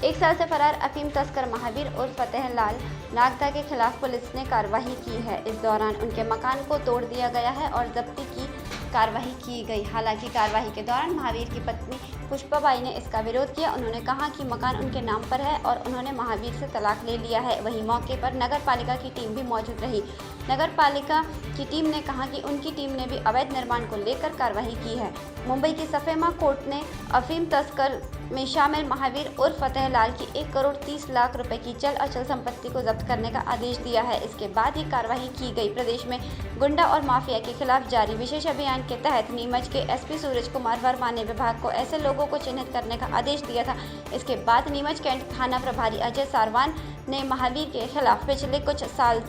1 साल से फरार अफीम तस्कर महावीर उर्फ फतेह लाल नागदा के खिलाफ पुलिस ने कार्रवाई की है। इस दौरान उनके मकान को तोड़ दिया गया है और जब्ती की कार्रवाई की गई। हालांकि कार्रवाई के दौरान महावीर की पत्नी पुष्पाबाई ने इसका विरोध किया। उन्होंने कहा कि मकान उनके नाम पर है और उन्होंने महावीर से तलाक ले लिया है। वहीं मौके पर नगर पालिका की टीम भी मौजूद रही। नगर पालिका की टीम ने कहा कि उनकी टीम ने भी अवैध निर्माण को लेकर कार्रवाई की है। मुंबई की सफेमा कोर्ट ने अफीम तस्कर में शामिल महावीर उर्फ फतेह लाल की 1 करोड़ 30 लाख रुपए की चल अचल संपत्ति को जब्त करने का आदेश दिया है। इसके बाद ही कार्रवाई की गई। प्रदेश में गुंडा और माफिया के खिलाफ जारी विशेष अभियान के तहत नीमच के एसपी सूरज कुमार वर्मा ने विभाग को ऐसे लोगों को चिन्हित करने का आदेश दिया था। इसके बाद नीमच कैंट थाना प्रभारी अजय सारवान ने महावीर के खिलाफ पिछले कुछ साल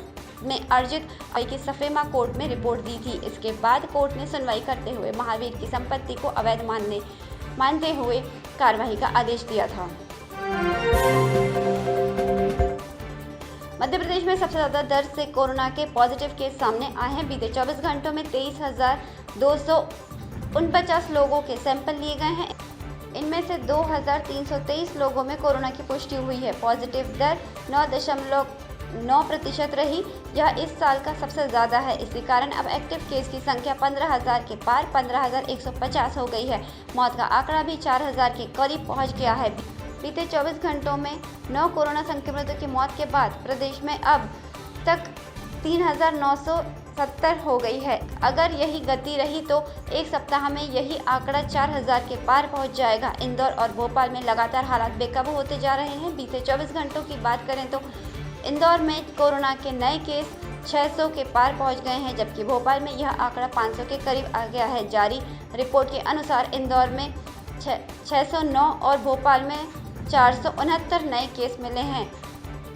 में अर्जित की सफेमा कोर्ट में रिपोर्ट दी थी। इसके बाद कोर्ट ने सुनवाई करते हुए महावीर की संपत्ति को अवैध मानते हुए कार्रवाई का आदेश दिया था। मध्य प्रदेश में सबसे ज़्यादा दर से कोरोना के पॉजिटिव केस सामने आए हैं। बीते 24 घंटों में 23,249 लोगों के सैंपल लिए गए हैं। इनमें से 2,323 लोगों में कोरोना की पुष्टि हुई है। पॉजिटिव दर 9.9% रही। यह इस साल का सबसे ज़्यादा है। इसी कारण अब एक्टिव केस की संख्या 15,000 के पार 15,150 हो गई है। मौत का आंकड़ा भी 4,000 के करीब पहुंच गया है। बीते 24 घंटों में 9 कोरोना संक्रमितों की मौत के बाद प्रदेश में अब तक 3,970 हो गई है। अगर यही गति रही तो एक सप्ताह में यही आंकड़ा 4,000 के पार पहुंच जाएगा। इंदौर और भोपाल में लगातार हालात बेकाबू होते जा रहे हैं। बीते 24 घंटों की बात करें तो इंदौर में कोरोना के नए केस 600 के पार पहुंच गए हैं, जबकि भोपाल में यह आंकड़ा 500 के करीब आ गया है। जारी रिपोर्ट के अनुसार इंदौर में 609 और भोपाल में 469 नए केस मिले हैं।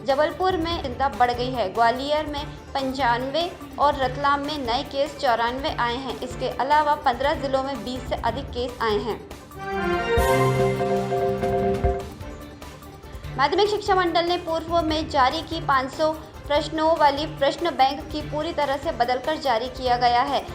जबलपुर में चिंता बढ़ गई है। ग्वालियर में 95 और रतलाम में नए केस 94 आए हैं। इसके अलावा 15 जिलों में 20 से अधिक केस आए हैं। माध्यमिक शिक्षा मंडल ने पूर्व में जारी की 500 प्रश्नों वाली प्रश्न बैंक की पूरी तरह से बदलकर जारी किया गया है।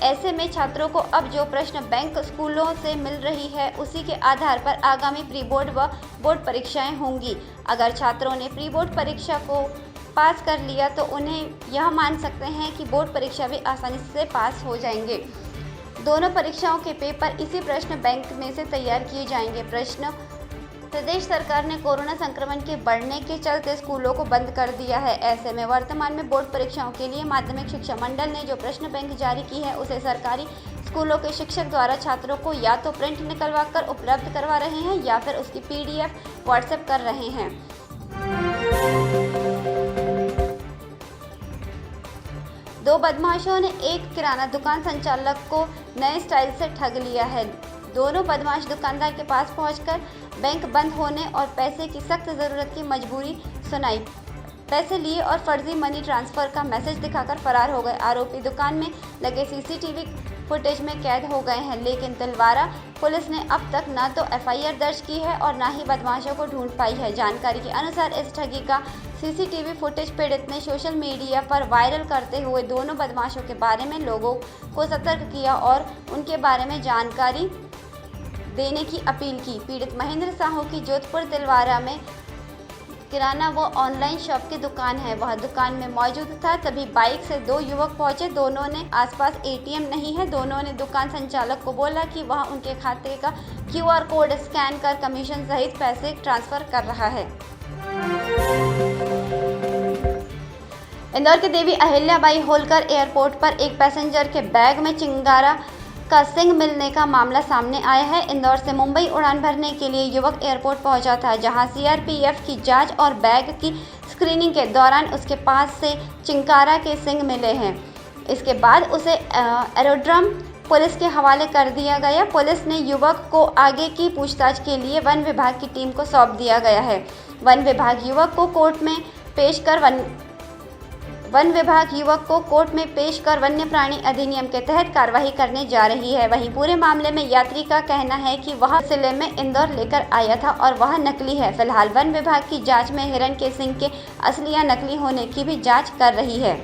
ऐसे में छात्रों को अब जो प्रश्न बैंक स्कूलों से मिल रही है उसी के आधार पर आगामी प्री बोर्ड व बोर्ड परीक्षाएं होंगी। अगर छात्रों ने प्री बोर्ड परीक्षा को पास कर लिया तो उन्हें यह मान सकते हैं कि बोर्ड परीक्षा भी आसानी से पास हो जाएंगे। दोनों परीक्षाओं के पेपर इसी प्रश्न बैंक में से तैयार किए जाएंगे। प्रदेश सरकार ने कोरोना संक्रमण के बढ़ने के चलते स्कूलों को बंद कर दिया है। ऐसे में वर्तमान में बोर्ड परीक्षाओं के लिए माध्यमिक शिक्षा मंडल ने जो प्रश्न बैंक जारी की है उसे सरकारी स्कूलों के शिक्षक द्वारा छात्रों को या तो प्रिंट निकलवा कर उपलब्ध करवा रहे हैं या फिर उसकी PDF व्हाट्सएप कर रहे हैं। दो बदमाशों ने एक किराना दुकान संचालक को नए स्टाइल से ठग लिया है। दोनों बदमाश दुकानदार के पास पहुंचकर बैंक बंद होने और पैसे की सख्त ज़रूरत की मजबूरी सुनाई। पैसे लिए और फर्जी मनी ट्रांसफ़र का मैसेज दिखाकर फरार हो गए। आरोपी दुकान में लगे CCTV फुटेज में कैद हो गए हैं, लेकिन तिलवारा पुलिस ने अब तक न तो FIR दर्ज की है और न ही बदमाशों को ढूंढ पाई है। जानकारी के अनुसार इस ठगी का CCTV फुटेज पीड़ित ने सोशल मीडिया पर वायरल करते हुए दोनों बदमाशों के बारे में लोगों को सतर्क किया और उनके बारे में जानकारी देने की अपील की। पीड़ित महेंद्र साहू की जोधपुर तिलवारा में किराना व ऑनलाइन शॉप की दुकान है। वह दुकान में मौजूद था, तभी बाइक से 2 युवक पहुंचे। दोनों ने आसपास ATM नहीं है। दोनों ने दुकान संचालक को बोला कि वह उनके खाते का QR कोड स्कैन कर कमीशन सहित पैसे ट्रांसफ़र कर रहा है। इंदौर के देवी अहिल्याबाई होलकर एयरपोर्ट पर एक पैसेंजर के बैग में चिंगारा का सिंग मिलने का मामला सामने आया है। इंदौर से मुंबई उड़ान भरने के लिए युवक एयरपोर्ट पहुंचा था, जहां CRPF की जांच और बैग की स्क्रीनिंग के दौरान उसके पास से चिंकारा के सिंग मिले हैं। इसके बाद उसे एरोड्रम पुलिस के हवाले कर दिया गया। पुलिस ने युवक को आगे की पूछताछ के लिए वन विभाग की टीम को सौंप दिया गया है। वन विभाग युवक को कोर्ट में पेश कर वन्य प्राणी अधिनियम के तहत कार्रवाई करने जा रही है। वहीं पूरे मामले में यात्री का कहना है कि वह सिले में इंदौर लेकर आया था और वह नकली है। फिलहाल वन विभाग की जांच में हिरण के सिंग के असली या नकली होने की भी जांच कर रही है।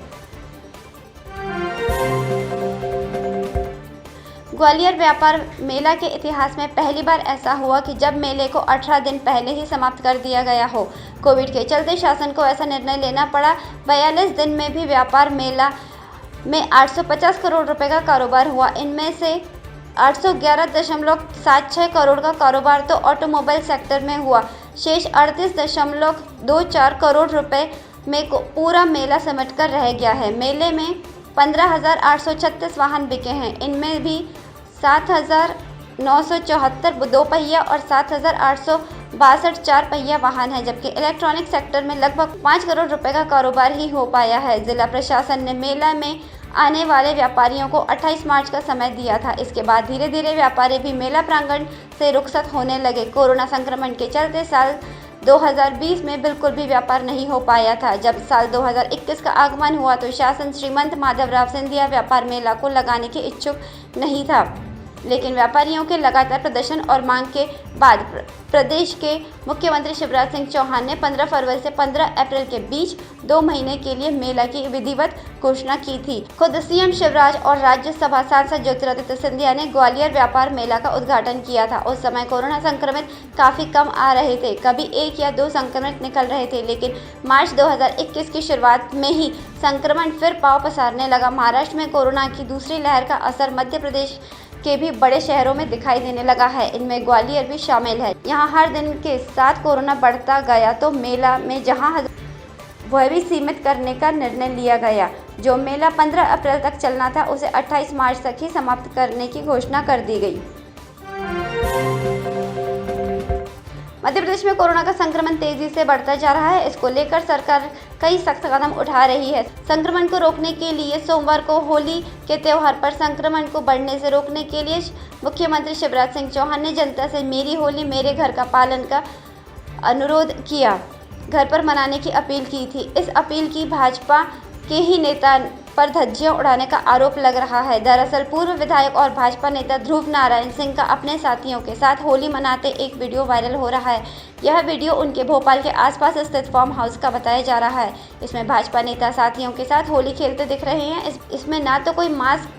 ग्वालियर व्यापार मेला के इतिहास में पहली बार ऐसा हुआ कि जब मेले को 18 दिन पहले ही समाप्त कर दिया गया हो। कोविड के चलते शासन को ऐसा निर्णय लेना पड़ा। 42 दिन में भी व्यापार मेला में 850 करोड़ रुपए का कारोबार हुआ। इनमें से 811.76 करोड़ का कारोबार तो ऑटोमोबाइल सेक्टर में हुआ। शेष 38.24 करोड़ रुपए में पूरा मेला समेटकर रह गया है। मेले में 15,836 वाहन बिके हैं। इनमें भी 7,974 दो पहिया और 7,862 चार पहिया वाहन हैं, जबकि इलेक्ट्रॉनिक सेक्टर में लगभग 5 करोड़ रुपए का कारोबार ही हो पाया है। जिला प्रशासन ने मेला में आने वाले व्यापारियों को 28 मार्च का समय दिया था। इसके बाद धीरे धीरे व्यापारी भी मेला प्रांगण से रुखसत होने लगे। कोरोना संक्रमण के चलते साल 2020 में बिल्कुल भी व्यापार नहीं हो पाया था। जब साल 2021 का आगमन हुआ तो शासन श्रीमंत माधवराव सिंधिया व्यापार मेला को लगाने के इच्छुक नहीं था, लेकिन व्यापारियों के लगातार प्रदर्शन और मांग के बाद प्रदेश के मुख्यमंत्री शिवराज सिंह चौहान ने 15 फरवरी से 15 अप्रैल के बीच 2 महीने के लिए मेला की विधिवत घोषणा की थी। खुद सीएम शिवराज और राज्यसभा सांसद ज्योतिरादित्य सिंधिया ने ग्वालियर व्यापार मेला का उद्घाटन किया था। उस समय कोरोना संक्रमित काफी कम आ रहे थे, कभी 1 या 2 संक्रमित निकल रहे थे, लेकिन मार्च 2021 की शुरुआत में ही संक्रमण फिर पांव पसारने लगा। महाराष्ट्र में कोरोना की दूसरी लहर का असर मध्य प्रदेश के भी बड़े शहरों में दिखाई देने लगा है। इनमें ग्वालियर भी शामिल है। यहाँ हर दिन के साथ कोरोना बढ़ता गया तो मेला में जहाँ वह भी सीमित करने का निर्णय लिया गया। जो मेला 15 अप्रैल तक चलना था उसे 28 मार्च तक ही समाप्त करने की घोषणा कर दी गई। मध्य प्रदेश में कोरोना का संक्रमण तेजी से बढ़ता जा रहा है। इसको लेकर सरकार कई सख्त कदम उठा रही है। संक्रमण को रोकने के लिए सोमवार को होली के त्यौहार पर संक्रमण को बढ़ने से रोकने के लिए मुख्यमंत्री शिवराज सिंह चौहान ने जनता से मेरी होली मेरे घर का पालन का अनुरोध किया, घर पर मनाने की अपील की थी। इस अपील की भाजपा के ही नेता पर धज्जियां उड़ाने का आरोप लग रहा है। दरअसल पूर्व विधायक और भाजपा नेता ध्रुव नारायण सिंह का अपने साथियों के साथ होली मनाते एक वीडियो वायरल हो रहा है। यह वीडियो उनके भोपाल के आसपास स्थित फार्म हाउस का बताया जा रहा है। इसमें भाजपा नेता साथियों के साथ होली खेलते दिख रहे हैं। इसमें ना तो कोई मास्क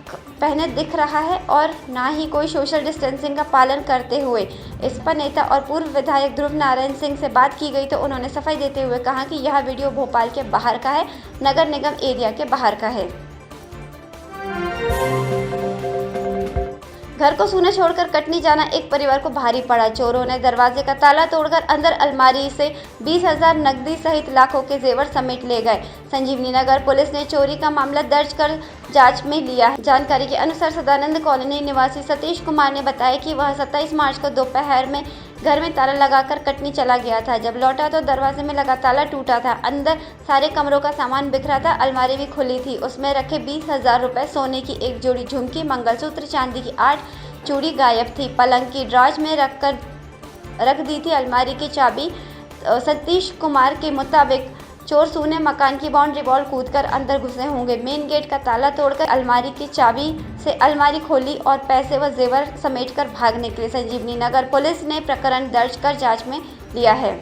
पहने दिख रहा है और ना ही कोई सोशल डिस्टेंसिंग का पालन करते हुए। इस पर नेता और पूर्व विधायक ध्रुव नारायण सिंह से बात की गई तो उन्होंने सफाई देते हुए कहा कि यह वीडियो भोपाल के बाहर का है, नगर निगम एरिया के बाहर का है। घर को सूने छोड़कर कटनी जाना एक परिवार को भारी पड़ा। चोरों ने दरवाजे का ताला तोड़कर अंदर अलमारी से 20,000 नकदी सहित लाखों के जेवर समेट ले गए। संजीवनी नगर पुलिस ने चोरी का मामला दर्ज कर जांच में लिया है। जानकारी के अनुसार सदानंद कॉलोनी निवासी सतीश कुमार ने बताया कि वह 27 मार्च को दोपहर में घर में ताला लगाकर कटनी चला गया था। जब लौटा तो दरवाजे में लगा ताला टूटा था। अंदर सारे कमरों का सामान बिखरा था। अलमारी भी खुली थी। उसमें रखे 20,000 रुपये, सोने की एक जोड़ी झुमकी, मंगलसूत्र, चांदी की 8 चूड़ी गायब थी। पलंग की ड्रॉज में रख दी थी अलमारी की चाबी। सतीश कुमार के मुताबिक चोर सूने मकान की बाउंड्री वॉल कूदकर अंदर घुसे होंगे। मेन गेट का ताला तोड़कर अलमारी की चाबी से अलमारी खोली और पैसे व जेवर समेटकर भाग निकले। संजीवनी नगर पुलिस ने प्रकरण दर्ज कर जांच में लिया है।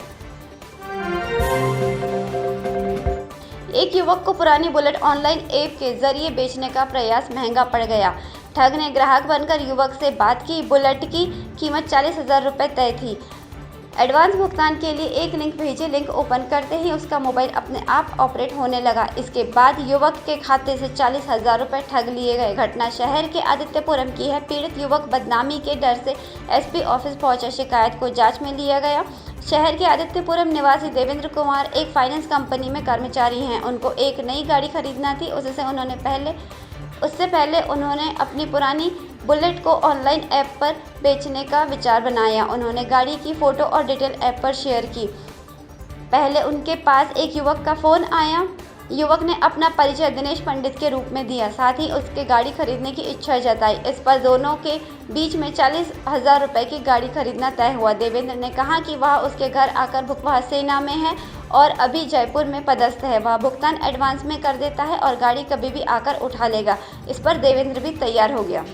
एक युवक को पुरानी बुलेट ऑनलाइन ऐप के जरिए बेचने का प्रयास महंगा पड़ गया। ठग ने ग्राहक बनकर युवक से बात की। बुलेट की कीमत 40,000 रुपये तय थी। एडवांस भुगतान के लिए एक लिंक भेजे। लिंक ओपन करते ही उसका मोबाइल अपने आप ऑपरेट होने लगा। इसके बाद युवक के खाते से 40,000 रुपये ठग लिए गए। घटना शहर के आदित्यपुरम की है। पीड़ित युवक बदनामी के डर से एसपी ऑफिस पहुंचा। शिकायत को जांच में लिया गया। शहर के आदित्यपुरम निवासी देवेंद्र कुमार एक फाइनेंस कंपनी में कर्मचारी हैं। उनको एक नई गाड़ी खरीदना थी। उससे पहले उन्होंने अपनी पुरानी बुलेट को ऑनलाइन ऐप पर बेचने का विचार बनाया। उन्होंने गाड़ी की फ़ोटो और डिटेल ऐप पर शेयर की। पहले उनके पास एक युवक का फ़ोन आया। युवक ने अपना परिचय दिनेश पंडित के रूप में दिया, साथ ही उसके गाड़ी खरीदने की इच्छा जताई। इस पर दोनों के बीच में 40,000 रुपये की गाड़ी खरीदना तय हुआ। देवेंद्र ने कहा कि वह उसके घर आकर वह सेना में है और अभी जयपुर में पदस्थ है। वह भुगतान एडवांस में कर देता है और गाड़ी कभी भी आकर उठा लेगा। इस पर देवेंद्र भी तैयार हो गया।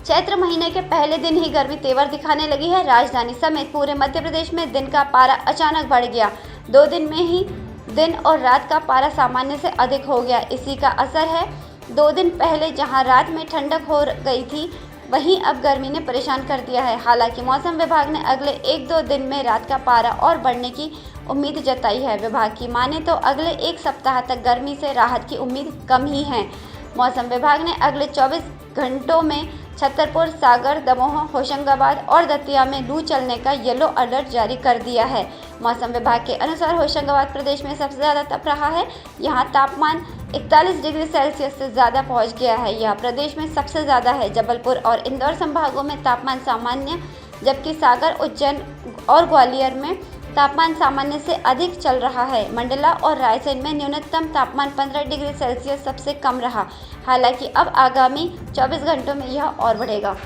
चैत्र महीने के पहले दिन ही गर्मी तेवर दिखाने लगी है। राजधानी समेत पूरे मध्य प्रदेश में दिन का पारा अचानक बढ़ गया। 2 दिन में ही दिन और रात का पारा सामान्य से अधिक हो गया। इसी का असर है 2 दिन पहले जहां रात में ठंडक हो गई थी, वहीं अब गर्मी ने परेशान कर दिया है। हालांकि मौसम विभाग ने अगले 1-2 दिन में रात का पारा और बढ़ने की उम्मीद जताई है। विभाग की माने तो अगले 1 सप्ताह तक गर्मी से राहत की उम्मीद कम ही है। मौसम विभाग ने अगले 24 घंटों में छतरपुर, सागर, दमोह, होशंगाबाद और दतिया में लू चलने का येलो अलर्ट जारी कर दिया है। मौसम विभाग के अनुसार होशंगाबाद प्रदेश में सबसे ज़्यादा तप रहा है। यहाँ तापमान 41 डिग्री सेल्सियस से ज़्यादा पहुँच गया है। यह प्रदेश में सबसे ज़्यादा है। जबलपुर और इंदौर संभागों में तापमान सामान्य, जबकि सागर, उज्जैन और ग्वालियर में तापमान सामान्य से अधिक चल रहा है। मंडला और रायसेन में न्यूनतम तापमान 15 डिग्री सेल्सियस सबसे कम रहा। हालांकि अब आगामी 24 घंटों में यह और बढ़ेगा।